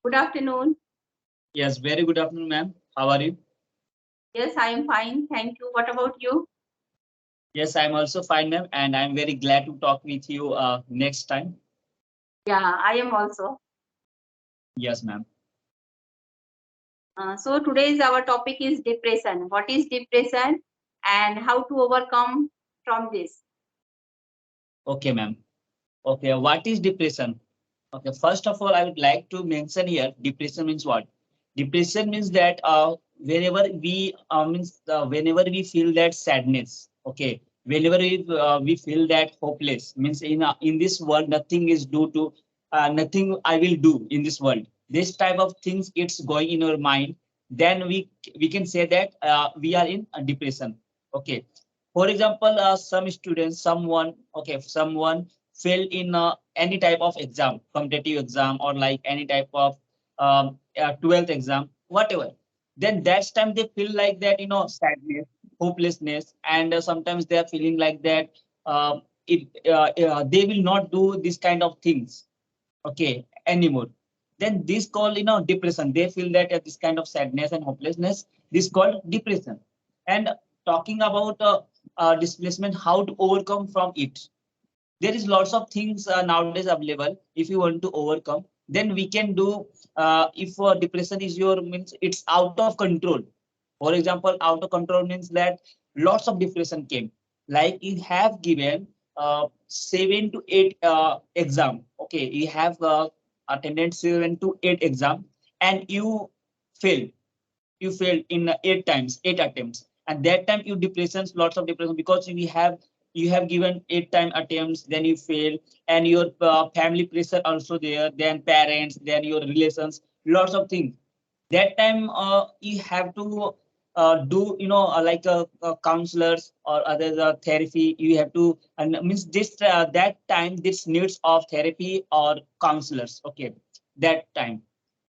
Good afternoon. Yes, very good afternoon, ma'am. How are you? Yes, I am fine. Thank you. What about you? Yes, I'm also fine, ma'am, and I'm very glad to talk with you next time. Yeah, I am also. Yes, ma'am. So today's our topic is depression. What is depression and how to overcome from this? Okay, ma'am. Okay, what is depression? Okay, first of all, I would like to mention here depression means what? Depression means that whenever we feel that sadness, okay, whenever we feel that hopeless means in this world nothing is due to nothing I will do in this world. This type of things it's going in your mind. Then we can say that we are in a depression. Okay, for example, some students, someone fail in any type of exam, competitive exam, or like any type of 12th exam, whatever. Then that's time they feel like that, sadness, hopelessness, and sometimes they are feeling like that they will not do this kind of things, okay, anymore. Then this called, depression. They feel that this kind of sadness and hopelessness, this called depression. And talking about displacement, how to overcome from it, there is lots of things nowadays available. If you want to overcome, then we can do if depression is your means it's out of control. For example, out of control means that lots of depression came, like you have given 7 to 8 exam, okay, you have attended 7 to 8 exam, and you failed in 8 times, 8 attempts, and that time you depressions, lots of depression, because you have given 8 time attempts, then you fail, and your family pressure also there, then parents, then your relations, lots of things. That time you have to do, like counselors or other therapy. You have to, and means this that time this needs of therapy or counselors, okay, that time.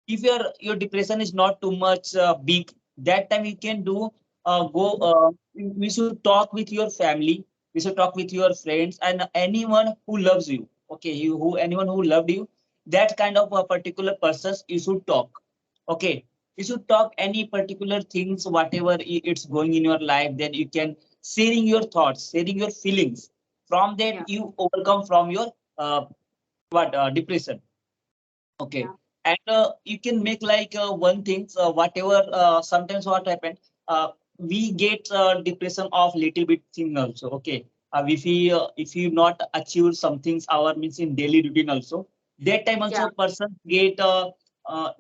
If your depression is not too much big, that time you can do go we should talk with your family, we should talk with your friends and anyone who loves you, okay, anyone who loved you, that kind of a particular persons you should talk, okay. You should talk any particular things, whatever it's going in your life, then you can sharing your thoughts, sharing your feelings. From Yeah, that you overcome from your what depression. Okay. yeah, And you can make like one thing, whatever, sometimes what happened, we get depression of little bit thing also. Okay. If you not achieve some things, our means in daily routine also, that time yeah, also person get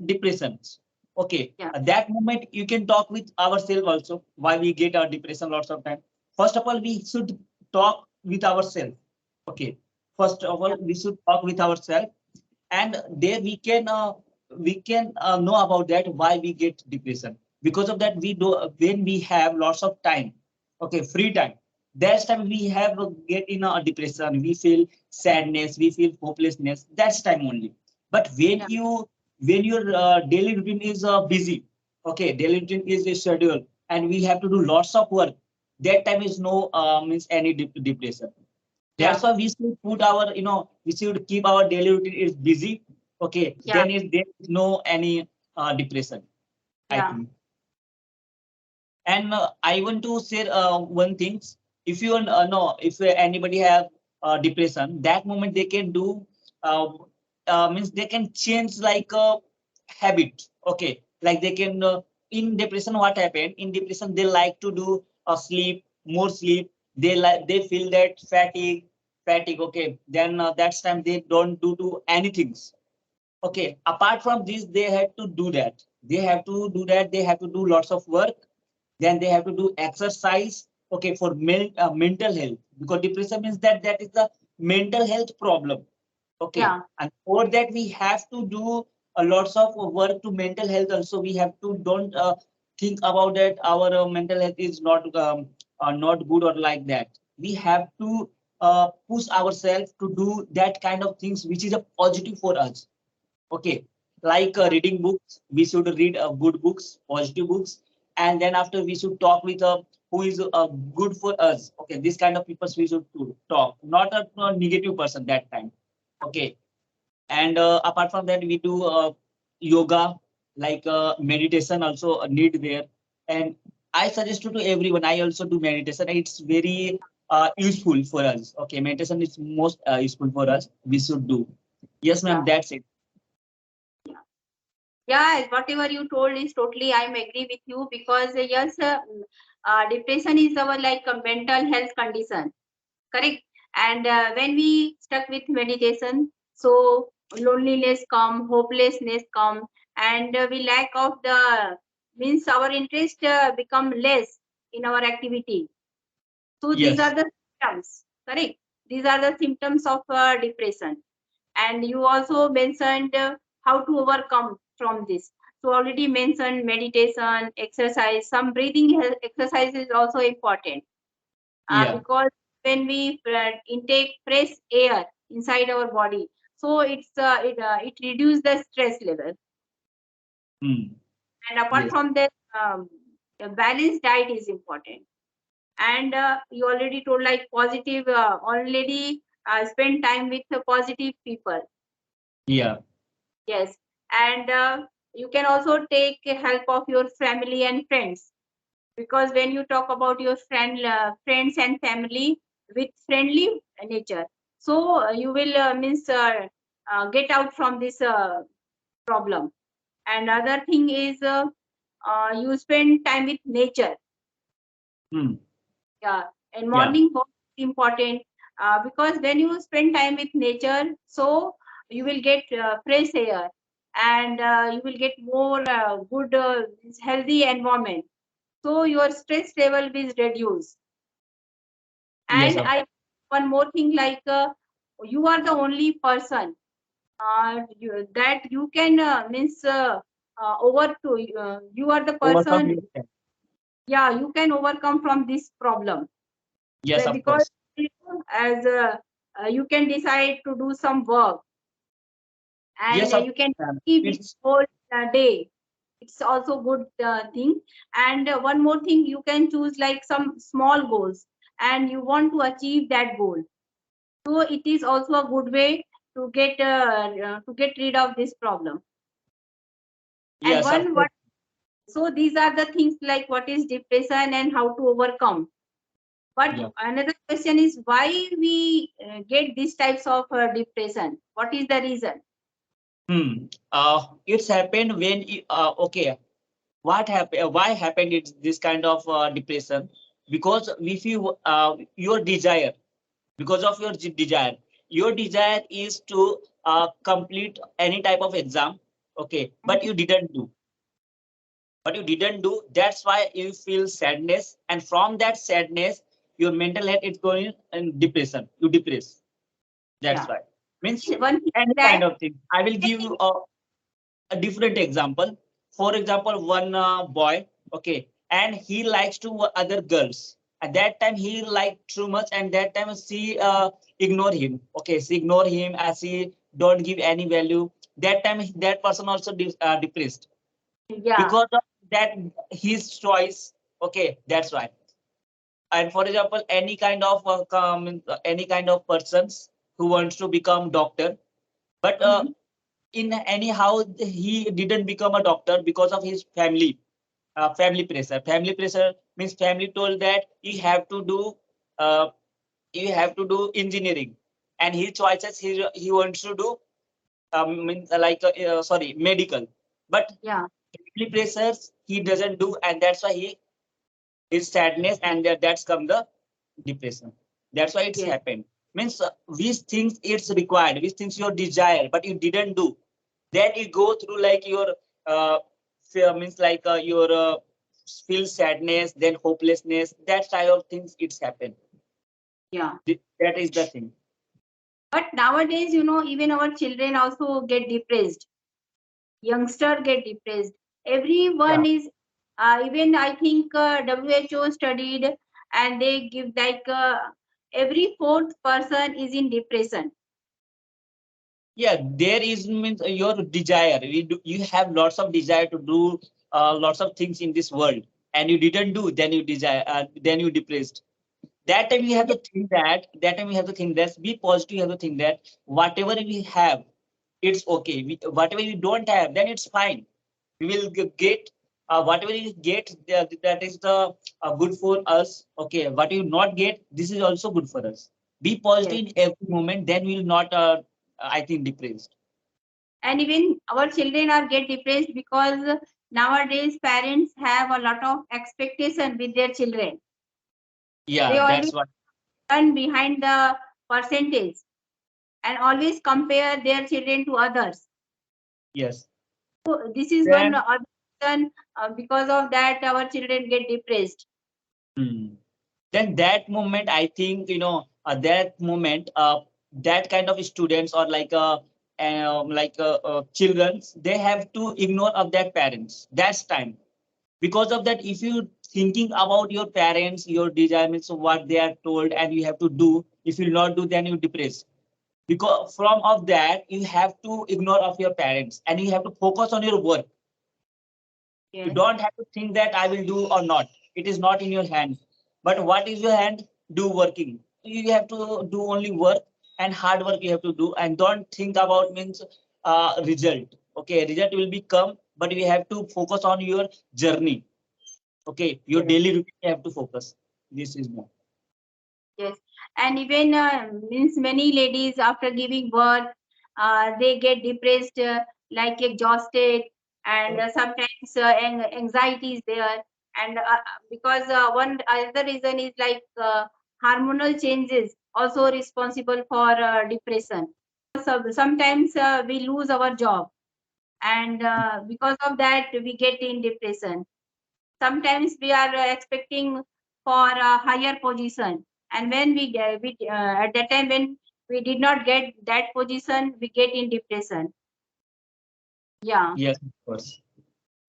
depressions. Okay. yeah, At that moment, you can talk with ourselves also why we get depression lots of time. First of all, we should talk with ourselves. Okay. First of yeah, all, we should talk with ourselves, and there we can know about that why we get depression. Because of that, we do when we have lots of time, okay, free time, that's time we have get in a depression, we feel sadness, we feel hopelessness, that's time only. But yeah, when your daily routine is busy, okay, daily routine is a schedule, and we have to do lots of work, that time is no means any depression. yeah, That's why we should put our, we should keep our daily routine is busy. Okay, yeah, then is there is no any depression, I yeah, think. And I want to say one thing. If you know, if anybody have depression, that moment they can do uh, means they can change like a habit. Okay, like they can in depression. What happened in depression? They like to do sleep, more sleep. They feel that fatigue. Okay, then that's time they don't do anything. Okay, apart from this, they have to do that. They have to do that. They have to do lots of work. Then they have to do exercise. Okay, for mental health, because depression means that is the mental health problem. Okay, yeah, and for that we have to do a lots of work to mental health. Also, we have to don't think about that our mental health is not good or like that. We have to push ourselves to do that kind of things which is a positive for us. Okay, like yeah, reading books, we should read good books, positive books, and then after we should talk with who is good for us. Okay, this kind of people we should to talk, not a negative person that time. Okay, and apart from that, we do yoga, like meditation also need there. And I suggest to everyone, I also do meditation. It's very useful for us. Okay, meditation is most useful for us. We should do. Yes, ma'am, Yeah. that's it. Yeah, whatever you told is totally I'm agree with you because yes, depression is our like a mental health condition, correct? And when we stuck with meditation, so loneliness come, hopelessness come, and we lack of the means our interest become less in our activity. So these are Yes. the symptoms, correct? These are the symptoms of depression. And you also mentioned how to overcome from this. So already mentioned meditation, exercise, some breathing exercise is also important Yeah. because when we intake fresh air inside our body, so it reduces the stress level. Hmm. And apart Yes. from that, a balanced diet is important. And you already told like positive, already spend time with positive people. Yeah. Yes, and you can also take help of your family and friends because when you talk about your friends and family with friendly nature, so you will means get out from this problem. And other thing is you spend time with nature. Hmm. Yeah, and Yeah. morning walk is important because when you spend time with nature, so you will get fresh air and you will get more good, healthy environment. So your stress level will reduce. Yes, And of I course. one more thing like you are the only person that you can means over to you are the Overcome person. yourself. Yeah, you can overcome from this problem. Yes, of Because course. as you can decide to do some work and Yes, of you can course, ma'am. keep it It's whole day. It's also good thing. And one more thing, you can choose like some small goals and you want to achieve that goal, so it is also a good way to get rid of this problem. And yes, of one course. what so these are the things like what is depression and how to overcome. But Yeah. another question is why we get these types of depression. What is the reason? Hmm. It's happened when okay. What happened? Why happened? It's this kind of depression because if you your desire, because of your desire, your desire is to complete any type of exam. Okay, but you didn't do. But you didn't do. That's why you feel sadness, and from that sadness, your mental health is going in depression. You depress. That's Yeah. why. Means And one thing any that kind of thing. I will give you a different example. For example, one boy, okay, and he likes to other girls. At that time, he liked too much, and that time she ignore him. Okay, she ignore him as he don't give any value. That time, that person also depressed yeah. because of that his choice. Okay, that's why. And for example, any kind of persons who wants to become doctor, but Mhm. in anyhow he didn't become a doctor because of his family pressure. Family pressure means family told that uh, you have to do engineering, and his choices he wants to do means like sorry, medical, but Yeah. family pressures he doesn't do, and that's why he his sadness, and that's come the depression. That's why it's Yes. happened. Means these things it's required, these things your desire, but you didn't do. Then you go through like your fear, means like your feel sadness, then hopelessness. That type of things it's happened. Yeah. That is the thing. But nowadays, even our children also get depressed. Youngster get depressed. Yeah. Everyone is even I think WHO studied and they give like every fourth person is in depression. Yeah, there is means your desire. You have lots of desire to do lots of things in this world, and you didn't do. Then you desire. Then you depressed. That time we have Yeah. to think that. That time we have to think that. Be positive. You have to think that whatever we have, it's okay. Whatever you don't have, then it's fine. We will get whatever you get, that is the good for us. Okay, what you not get, this is also good for us. Be yes. positive in every moment, then we will not, I think, depressed. And even our children are get depressed because nowadays parents have a lot of expectation with their children. They Yeah, always that's what. run behind the percentage and always compare their children to others. Yes. So this is one Then, other reason, because of that our children get depressed. hmm, then that moment, I think, that moment, that kind of students, or children, they have to ignore of their parents. That's time. Because of that, if you thinking about your parents, your desires, what they are told and you have to do, if you not do, then you depress. Because from of that, you have to ignore of your parents and you have to focus on your work. You Yes, don't have to think that I will do or not. It is not in your hand. But what is your hand? Do working. You have to do only work, and hard work you have to do, and don't think about means result. Okay, result will be come, but you have to focus on your journey. Okay, your yes. daily routine you have to focus. This is more. Yes, and even means many ladies after giving birth, they get depressed, like exhausted, and sometimes anxiety is there, and because one other reason is like hormonal changes also responsible for depression. So sometimes we lose our job, and because of that we get in depression. Sometimes we are expecting for a higher position, and when at that time when we did not get that position, we get in depression. Yeah, Yes, of course.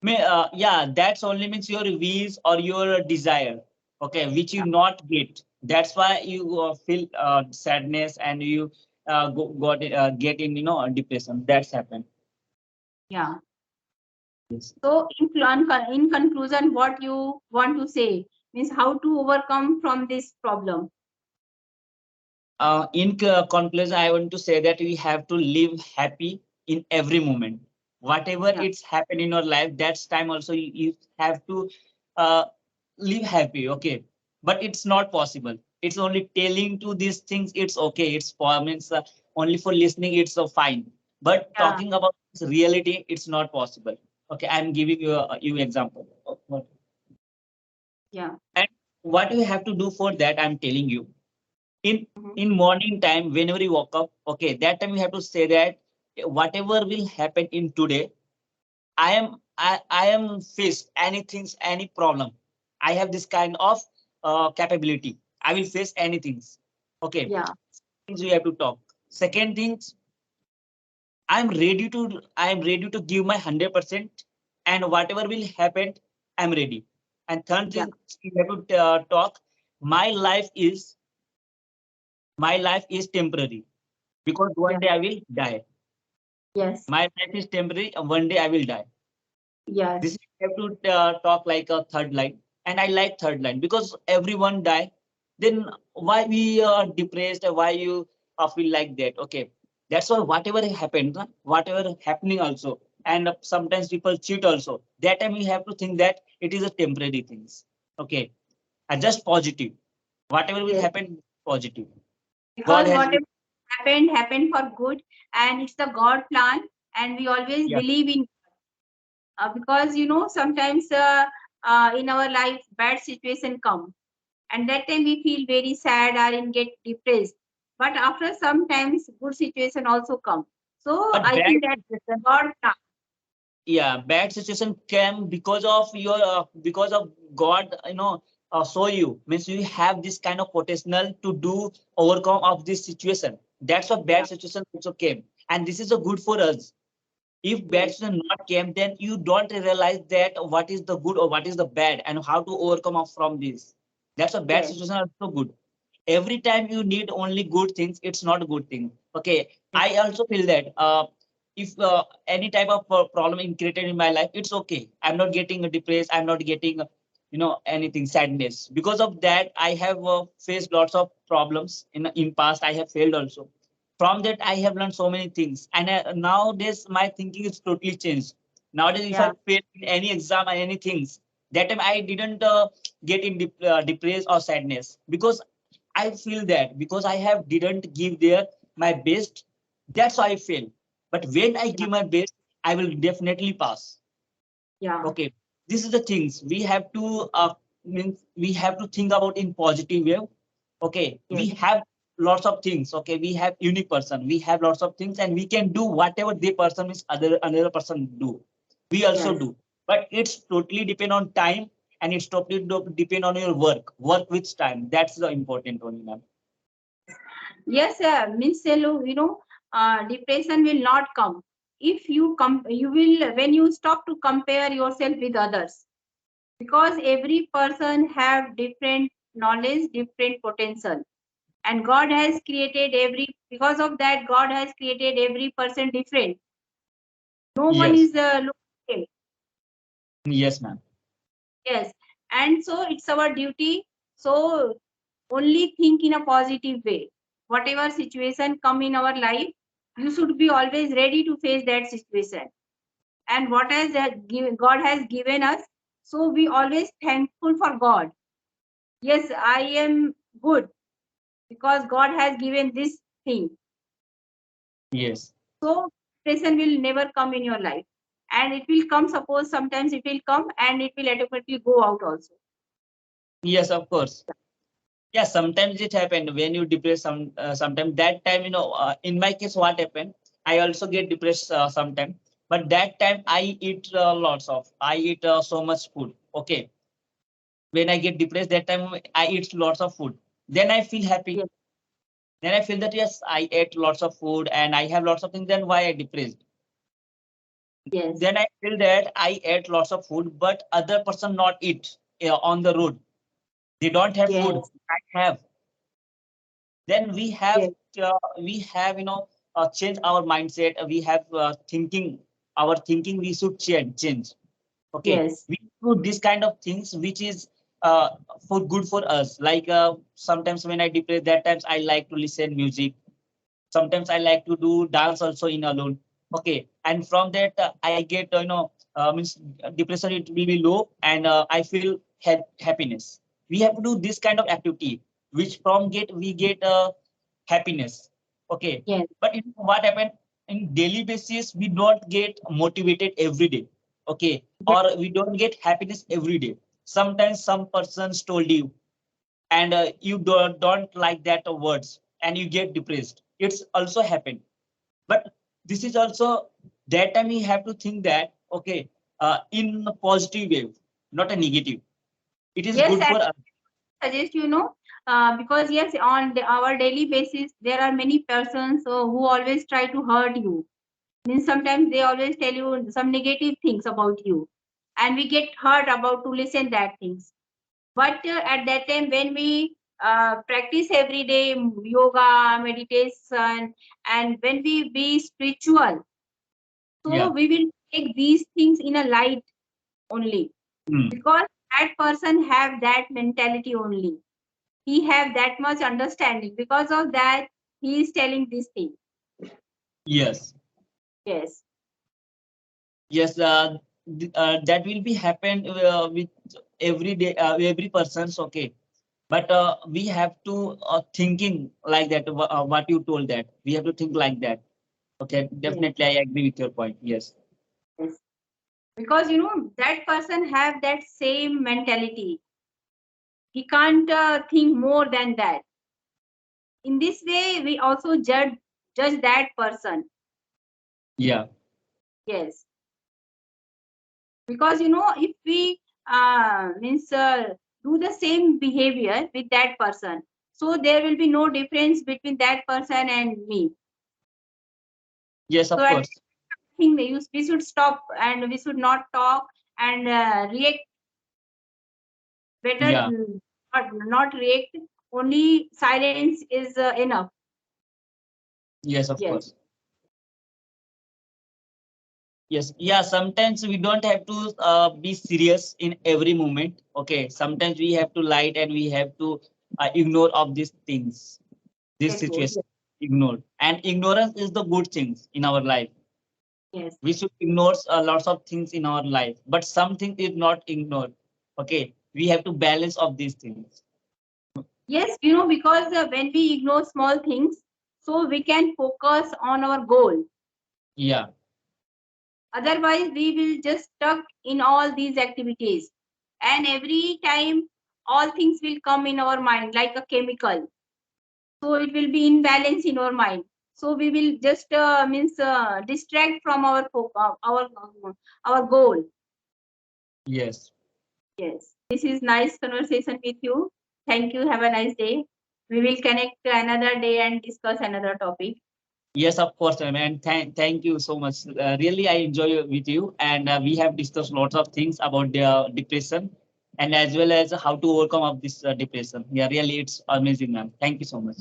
Yeah, that's only means your wish or your desire. Okay, which you yeah, not get. That's why you feel sadness and you get in depression. That's happened. yeah. Yes. So in conclusion, what you want to say means how to overcome from this problem. In conclusion, I want to say that we have to live happy in every moment. Whatever Yeah, it's happened in your life, that's time also you have to uh, live happy. Okay, but it's not possible. It's only telling to these things. It's okay. It's for means only for listening. It's fine. But yeah, talking about reality, it's not possible. Okay, I'm giving you example. yeah, And what you have to do for that, I'm telling you in mhm, in morning time whenever you wake up. Okay, that time you have to say that whatever will happen in today, I am faced anything, any problem. I have this kind of capability. I will face anything. Okay, yeah, things we have to talk. Second things, I'm ready to give my 100%, and whatever will happen, I'm ready. And third yeah, thing, we have to talk, my life is my life is temporary, because yeah. one day I will die. Yes, My life is temporary, and one day I will die. This yes, is I have to talk like a third line, and I like third line because everyone die. Then why we are depressed? Or why you feel like that? Okay, that's why whatever happened, whatever happening also, and sometimes people cheat also. That time we have to think that it is a temporary things. Okay, just positive. Whatever will yes. happen, positive. God Because has. whatever happened for good, and it's the God plan, and we always Yeah, believe in, because sometimes in our life bad situation come, and that time we feel very sad or in get depressed, but after sometimes good situation also come. So but I bad think that situation. God plan. Yeah, bad situation came because of God, saw you, means you have this kind of potential to do overcome of this situation. That's why Yeah, bad situation also came, and this is a good for us. If bad yes, situation not came, then you don't realize that what is the good or what is the bad and how to overcome up from this. That's a bad yes, situation are so good. Every time you need only good things, it's not a good thing. Okay, yes, I also feel that if any type of problem in created in my life, it's okay. I'm not getting depressed, I'm not getting anything sadness. Because of that, I have faced lots of problems in past. I have failed also. From that I have learned so many things, and nowadays my thinking is totally changed. Nowadays, if I Yeah, fail in any exam or any things, that time I didn't get in depressed or sadness, because I feel that because I have didn't give there my best, that's why I fail. But when I yeah, give my best, I will definitely pass. yeah, Okay, this is the things we have to means we have to think about in positive way. Okay, yes, we have lots of things. Okay, we have unique person, we have lots of things, and we can do whatever the person is other another person do, we also yes. do. But it's totally depend on time, and it's totally depend on your work with time. That's the important one, ma'am. Yes, means depression will not come if you come. You will when you stop to compare yourself with others, because every person have different knowledge, different potential, and God has created every. Because of that, God has created every person different. No one Yes, is same. yes, ma'am. Yes, and so it's our duty. So only think in a positive way. Whatever situation come in our life, you should be always ready to face that situation. And what has God has given us, so we always thankful for God. Yes, I am good because God has given this thing. Yes, So depression will never come in your life, and it will come. Suppose sometimes it will come, and it will automatically go out also. yes, of course. Yeah, sometimes it happened when you depress. Sometimes that time, in my case, what happened? I also get depressed sometimes, but that time I eat lots of. I eat so much food. Okay, when I get depressed, that time I eat lots of food. Then I feel happy. Yes, Then I feel that yes, I ate lots of food and I have lots of things. Then why I depressed? yes, Then I feel that I ate lots of food, but other person not eat on the road. They don't have food. yes, I have. Then yes, we have change our mindset. We have thinking, our thinking we should change. Okay, yes, we do this kind of things which is uh, for good for us. Like sometimes when I depress, that times I like to listen music. Sometimes I like to do dance also in alone. Okay, and from that I get means depression, it will be low, and I feel happiness. We have to do this kind of activity, which from get we get happiness. Okay, yes, but what happened in daily basis, we don't get motivated every day. Okay, yes, or we don't get happiness every day. Sometimes some persons told you, and you don't like that words, and you get depressed. It's also happened. But this is also that time we have to think that, okay, in a positive way, not a negative. It is yes. good for us. Suggest because yes, on our daily basis there are many persons who always try to hurt you. Means sometimes they always tell you some negative things about you, and we get hurt about to listen that things. But at that time when we practice every day yoga, meditation, and when we be spiritual, so Yeah. we will take these things in a light only, Mm. because that person have that mentality only. He have that much understanding. Because of that, he is telling this thing. Yes. Yes, Yes. That will be happen with every day, every person's. Okay. But we have to thinking like that. What you told, that we have to think like that. Okay. yes, Definitely, I agree with your point. Yes. yes. Because that person have that same mentality. He can't think more than that. In this way, we also judge that person. Yeah. Yes, because if we means do the same behavior with that person, so there will be no difference between that person and me. Yes. So Of at course. think we should stop and we should not talk and react. Better Yeah. not react. Only silence is enough. Yes. Of Yes, course. Yes, yeah. Sometimes we don't have to be serious in every moment. Okay, sometimes we have to light and we have to ignore of these things, this let go. situation. Yes, ignored. And ignorance is the good things in our life. Yes. We should ignore lots of things in our life, but something is not ignored. Okay, we have to balance of these things. Yes, because when we ignore small things, so we can focus on our goal. Yeah. Otherwise, we will just stuck in all these activities. And every time, all things will come in our mind like a chemical. So it will be imbalance in our mind. So we will just means distract from our goal. Yes. Yes, this is nice conversation with you. Thank you. Have a nice day. We will connect another day and discuss another topic. Yes, of course, ma'am. And thank you so much. Really, I enjoy with you, and we have discussed lots of things about the depression, and as well as how to overcome of this depression. Yeah, really, it's amazing, ma'am. Thank you so much.